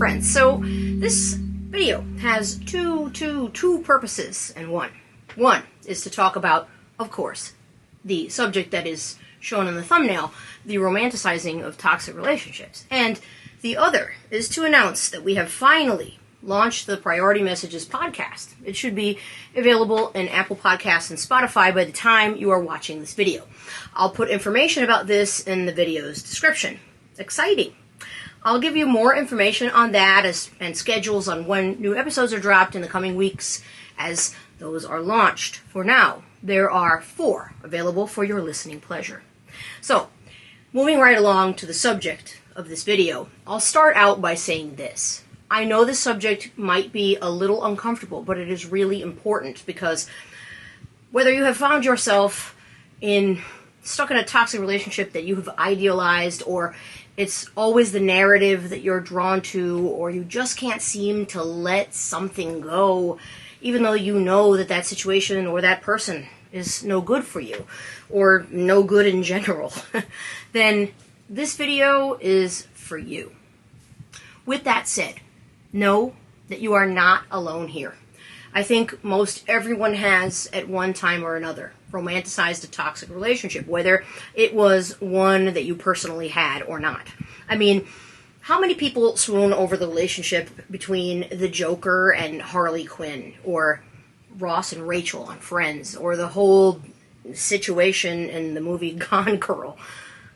friends. So this video has two purposes in one. One is to talk about, of course, the subject that is shown in the thumbnail, the romanticizing of toxic relationships. And the other is to announce that we have finally launched the Priority Messages podcast. It should be available in Apple Podcasts and Spotify by the time you are watching this video. I'll put information about this in the video's description. Exciting! I'll give you more information on that and schedules on when new episodes are dropped in the coming weeks as those are launched. For now, there are 4 available for your listening pleasure. So, moving right along to the subject of this video, I'll start out by saying this. I know this subject might be a little uncomfortable, but it is really important because whether you have found yourself stuck in a toxic relationship that you have idealized, or it's always the narrative that you're drawn to, or you just can't seem to let something go, even though you know that that situation or that person is no good for you, or no good in general, then this video is for you. With that said, know that you are not alone here. I think most everyone has, at one time or another, romanticized a toxic relationship, whether it was one that you personally had or not. I mean, how many people swoon over the relationship between the Joker and Harley Quinn, or Ross and Rachel on Friends, or the whole situation in the movie Gone Girl?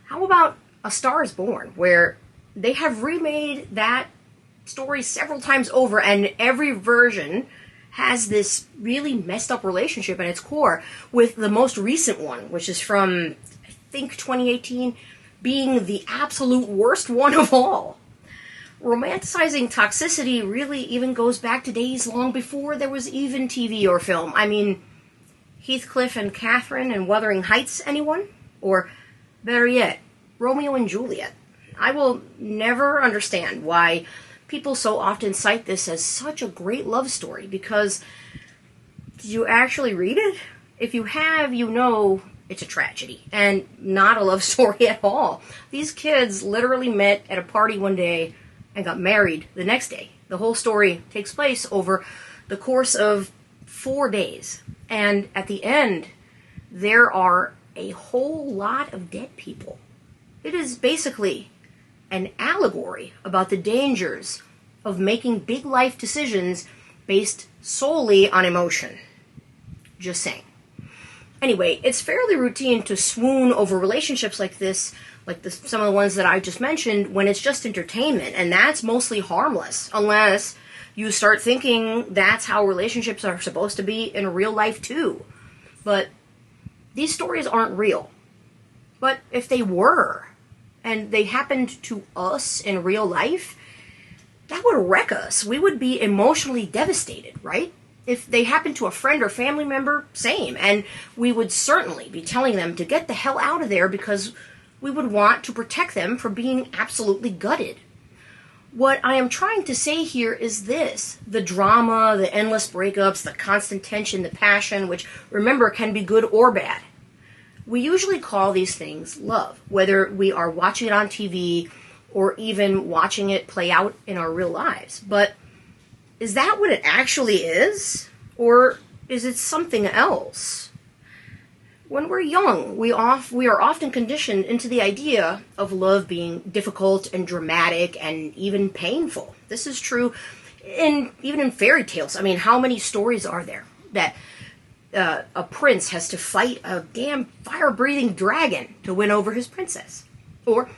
How about A Star is Born, where they have remade that story several times over, and every version has this really messed up relationship at its core, with the most recent one, which is from, I think, 2018, being the absolute worst one of all. Romanticizing toxicity really even goes back to days long before there was even TV or film. I mean, Heathcliff and Catherine and Wuthering Heights, anyone? Or, better yet, Romeo and Juliet. I will never understand why people so often cite this as such a great love story, because did you actually read it? If you have, you know it's a tragedy and not a love story at all. These kids literally met at a party one day and got married the next day. The whole story takes place over the course of 4 days. And at the end, there are a whole lot of dead people. It is basically an allegory about the dangers of making big life decisions based solely on emotion. Just saying. Anyway, it's fairly routine to swoon over relationships like this, some of the ones that I just mentioned, when it's just entertainment, and that's mostly harmless, unless you start thinking that's how relationships are supposed to be in real life too. But these stories aren't real. But if they were, and they happened to us in real life, that would wreck us. We would be emotionally devastated, right? If they happened to a friend or family member, same. And we would certainly be telling them to get the hell out of there, because we would want to protect them from being absolutely gutted. What I am trying to say here is this: the drama, the endless breakups, the constant tension, the passion, which, remember, can be good or bad. We usually call these things love, whether we are watching it on TV or even watching it play out in our real lives. But is that what it actually is? Or is it something else? When we're young, we are often conditioned into the idea of love being difficult and dramatic and even painful. This is true even in fairy tales. I mean, how many stories are there that a prince has to fight a damn fire-breathing dragon to win over his princess? Or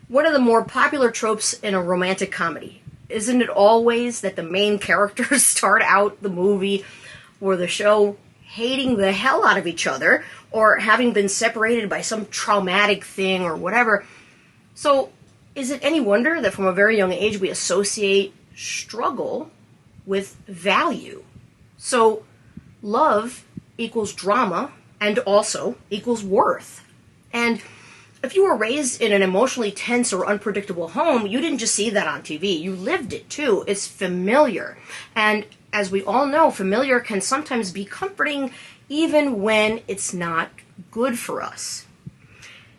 one of the more popular tropes in a romantic comedy, isn't it always that the main characters start out the movie or the show hating the hell out of each other, or having been separated by some traumatic thing or whatever? So is it any wonder that from a very young age we associate struggle with value? So love equals drama and also equals worth. And if you were raised in an emotionally tense or unpredictable home, you didn't just see that on TV. You lived it too. It's familiar. And as we all know, familiar can sometimes be comforting even when it's not good for us.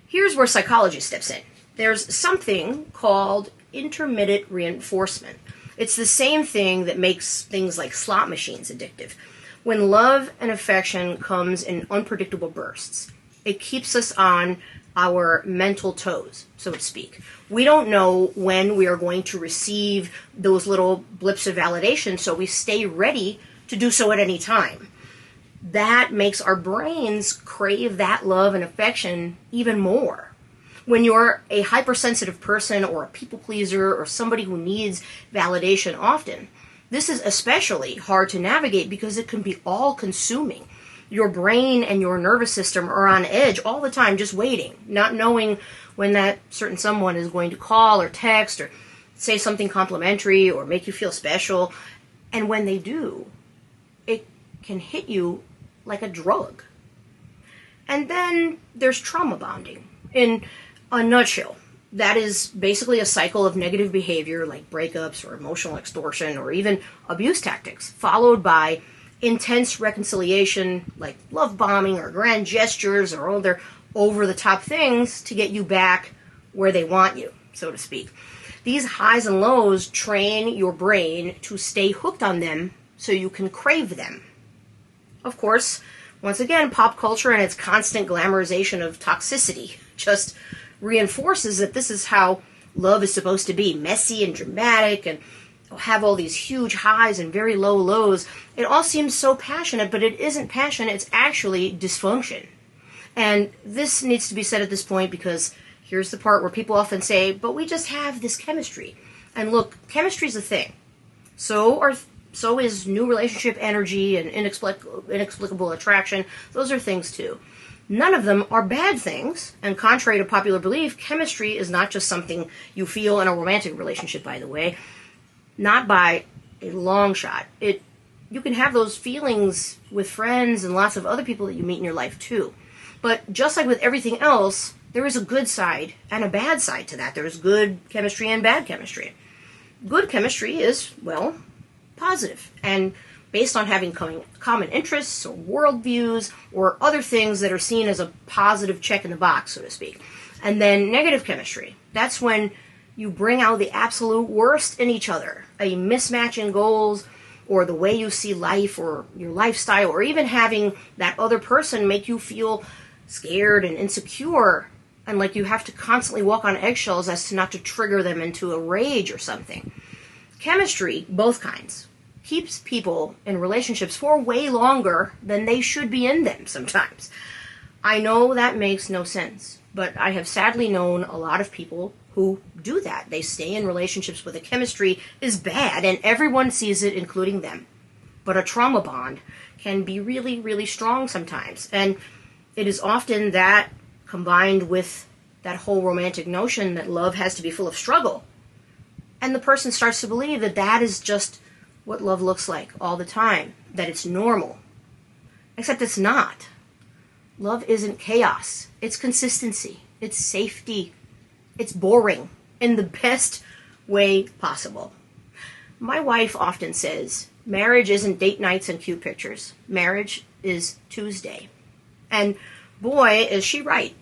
Here's where psychology steps in. There's something called intermittent reinforcement. It's the same thing that makes things like slot machines addictive. When love and affection comes in unpredictable bursts, it keeps us on our mental toes, so to speak. We don't know when we are going to receive those little blips of validation, so we stay ready to do so at any time. That makes our brains crave that love and affection even more. When you're a hypersensitive person or a people pleaser or somebody who needs validation often, this is especially hard to navigate because it can be all-consuming. Your brain and your nervous system are on edge all the time, just waiting, not knowing when that certain someone is going to call or text or say something complimentary or make you feel special. And when they do, it can hit you like a drug. And then there's trauma bonding. In a nutshell, that is basically a cycle of negative behavior like breakups or emotional extortion or even abuse tactics, followed by intense reconciliation like love bombing or grand gestures or other over-the-top things to get you back where they want you, so to speak. These highs and lows train your brain to stay hooked on them so you can crave them. Of course, once again, pop culture and its constant glamorization of toxicity just reinforces that this is how love is supposed to be, messy and dramatic and have all these huge highs and very low lows. It all seems so passionate, but it isn't passion, it's actually dysfunction. And this needs to be said at this point because here's the part where people often say, but we just have this chemistry. And look, chemistry is a thing. So is new relationship energy and inexplicable attraction. Those are things too. None of them are bad things, and contrary to popular belief, chemistry is not just something you feel in a romantic relationship, by the way. Not by a long shot. You can have those feelings with friends and lots of other people that you meet in your life too. But just like with everything else, there is a good side and a bad side to that. There's good chemistry and bad chemistry. Good chemistry is, well, positive and based on having common interests or worldviews or other things that are seen as a positive check in the box, so to speak. And then negative chemistry. That's when you bring out the absolute worst in each other. A mismatch in goals or the way you see life or your lifestyle or even having that other person make you feel scared and insecure and like you have to constantly walk on eggshells as to not to trigger them into a rage or something. Chemistry, both kinds, keeps people in relationships for way longer than they should be in them sometimes. I know that makes no sense, but I have sadly known a lot of people who do that. They stay in relationships where the chemistry is bad and everyone sees it, including them. But a trauma bond can be really, really strong sometimes. And it is often that combined with that whole romantic notion that love has to be full of struggle. And the person starts to believe that that is just what love looks like all the time, that it's normal. Except it's not. Love isn't chaos. It's consistency. It's safety. It's boring in the best way possible. My wife often says, marriage isn't date nights and cute pictures. Marriage is Tuesday. And boy, is she right.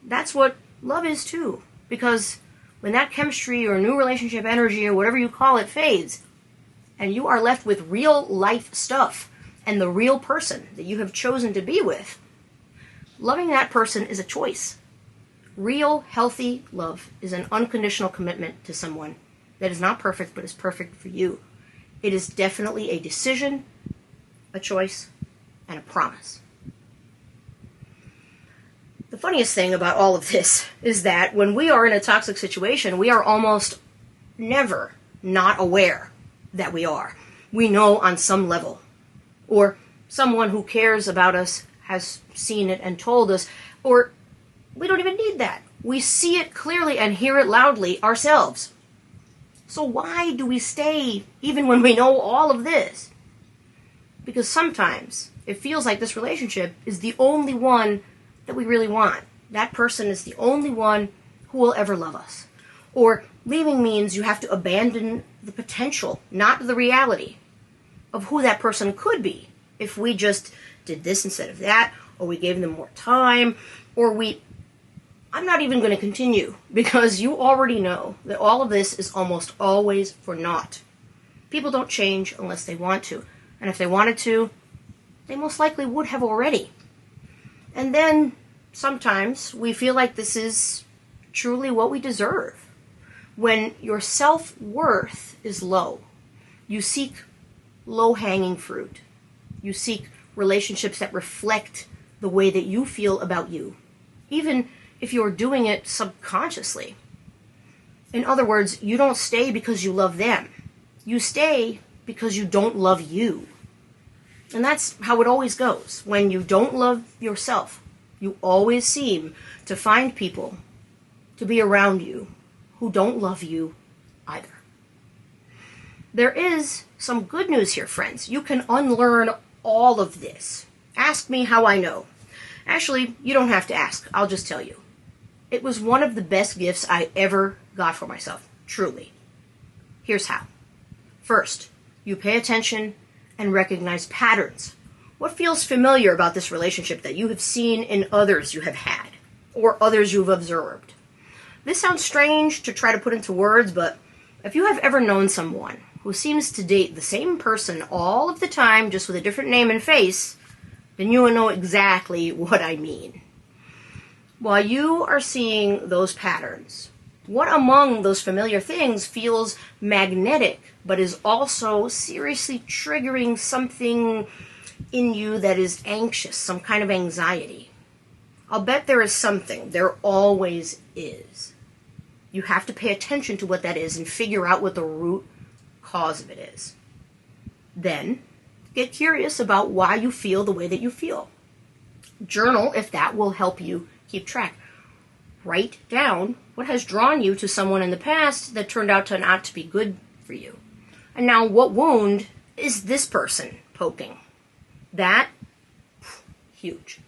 That's what love is too. Because when that chemistry or new relationship energy or whatever you call it fades, and you are left with real life stuff and the real person that you have chosen to be with, loving that person is a choice. Real, healthy love is an unconditional commitment to someone that is not perfect, but is perfect for you. It is definitely a decision, a choice, and a promise. The funniest thing about all of this is that when we are in a toxic situation, we are almost never not aware that we are. We know on some level. Or someone who cares about us has seen it and told us, or we don't even need that. We see it clearly and hear it loudly ourselves. So why do we stay even when we know all of this? Because sometimes it feels like this relationship is the only one that we really want. That person is the only one who will ever love us. Or leaving means you have to abandon the potential, not the reality, of who that person could be if we just did this instead of that, or we gave them more time, or we I'm not even going to continue because you already know that all of this is almost always for naught. People don't change unless they want to. And if they wanted to, they most likely would have already. And then sometimes we feel like this is truly what we deserve. When your self-worth is low, you seek low-hanging fruit. You seek relationships that reflect the way that you feel about you, even if you're doing it subconsciously. In other words, you don't stay because you love them. You stay because you don't love you. And that's how it always goes. When you don't love yourself, you always seem to find people to be around you who don't love you either. There is some good news here, friends. You can unlearn all of this. Ask me how I know. Actually, you don't have to ask. I'll just tell you. It was one of the best gifts I ever got for myself, truly. Here's how. First, you pay attention and recognize patterns. What feels familiar about this relationship that you have seen in others you have had, or others you've observed? This sounds strange to try to put into words, but if you have ever known someone who seems to date the same person all of the time, just with a different name and face, then you will know exactly what I mean. While you are seeing those patterns, what among those familiar things feels magnetic, but is also seriously triggering something in you that is anxious, some kind of anxiety? I'll bet there is something. There always is. You have to pay attention to what that is and figure out what the root cause of it is. Then, get curious about why you feel the way that you feel. Journal if that will help you keep track. Write down what has drawn you to someone in the past that turned out to not to be good for you. And now, what wound is this person poking? That, huge.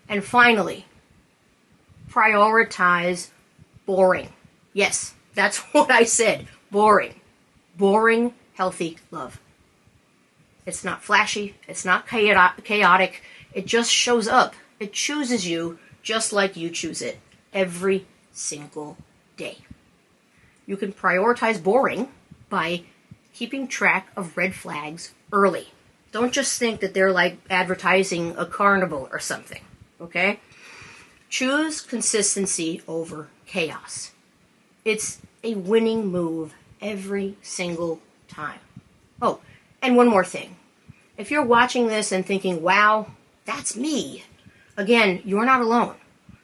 And finally, prioritize boring. Yes, that's what I said. Boring. Boring, healthy love. It's not flashy. It's not chaotic. It just shows up. It chooses you just like you choose it every single day. You can prioritize boring by keeping track of red flags early. Don't just think that they're like advertising a carnival or something, okay? Choose consistency over chaos. It's a winning move every single time. Oh, and one more thing. If you're watching this and thinking, wow, that's me, again, you're not alone.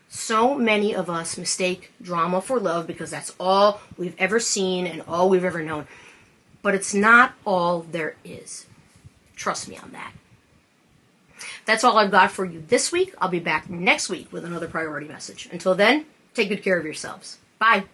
So many of us mistake drama for love because that's all we've ever seen and all we've ever known. But it's not all there is. Trust me on that. That's all I've got for you this week. I'll be back next week with another priority message. Until then, take good care of yourselves. Bye.